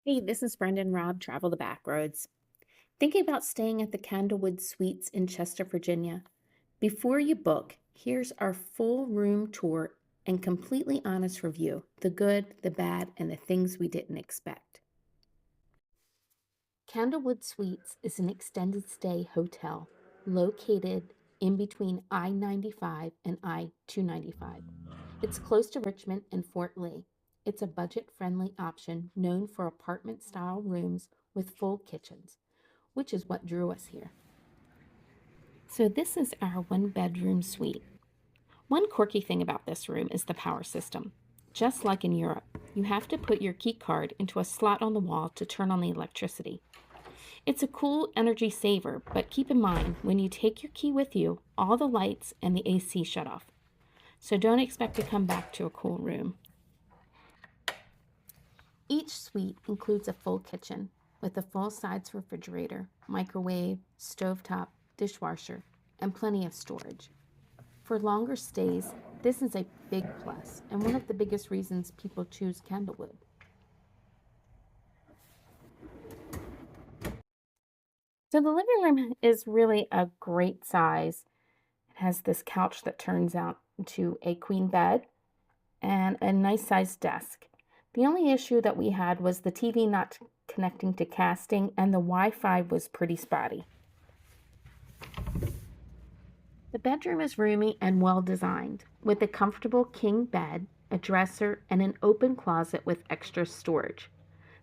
Hey, this is Brendan Robb, Travel the Backroads. Thinking about staying at the Candlewood Suites in Chester, Virginia? Before you book, here's our full room tour and completely honest review, the good, the bad, and the things we didn't expect. Candlewood Suites is an extended stay hotel located in between I-95 and I-295. It's close to Richmond and Fort Lee. It's a budget-friendly option known for apartment-style rooms with full kitchens, which is what drew us here. So this is our one-bedroom suite. One quirky thing about this room is the power system. Just like in Europe, you have to put your key card into a slot on the wall to turn on the electricity. It's a cool energy saver, but keep in mind, when you take your key with you, all the lights and the AC shut off. So don't expect to come back to a cool room. Each suite includes a full kitchen with a full-size refrigerator, microwave, stovetop, dishwasher, and plenty of storage. For longer stays, this is a big plus and one of the biggest reasons people choose Candlewood. So the living room is really a great size. It has this couch that turns out into a queen bed and a nice sized desk. The only issue that we had was the TV not connecting to casting, and the Wi-Fi was pretty spotty. The bedroom is roomy and well designed, with a comfortable king bed, a dresser, and an open closet with extra storage.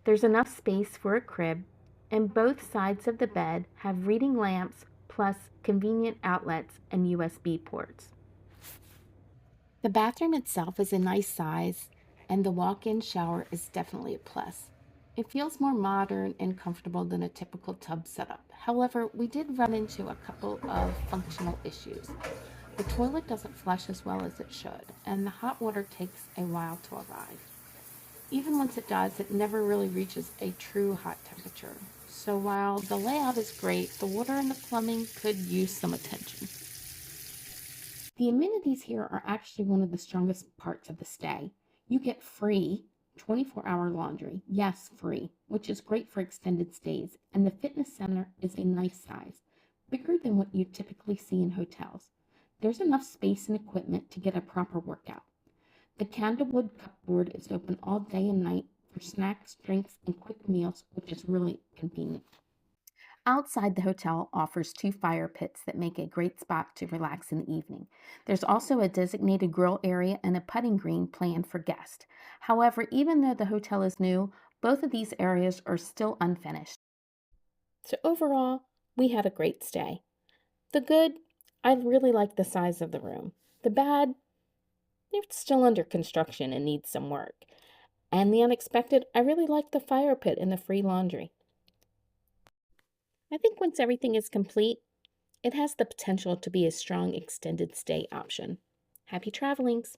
There's enough space for a crib, and both sides of the bed have reading lamps plus convenient outlets and USB ports. The bathroom itself is a nice size, and the walk-in shower is definitely a plus. It feels more modern and comfortable than a typical tub setup. However, we did run into a couple of functional issues. The toilet doesn't flush as well as it should, and the hot water takes a while to arrive. Even once it does, it never really reaches a true hot temperature. So while the layout is great, the water and the plumbing could use some attention. The amenities here are actually one of the strongest parts of the stay. You get free 24-hour laundry, yes, free, which is great for extended stays, and the fitness center is a nice size, bigger than what you typically see in hotels. There's enough space and equipment to get a proper workout. The Candlewood Cupboard is open all day and night for snacks, drinks, and quick meals, which is really convenient. Outside the hotel offers two fire pits that make a great spot to relax in the evening. There's also a designated grill area and a putting green planned for guests. However, even though the hotel is new, both of these areas are still unfinished. So overall, we had a great stay. The good, I really like the size of the room. The bad, it's still under construction and needs some work. And the unexpected, I really like the fire pit and the free laundry. I think once everything is complete, it has the potential to be a strong extended stay option. Happy travelings!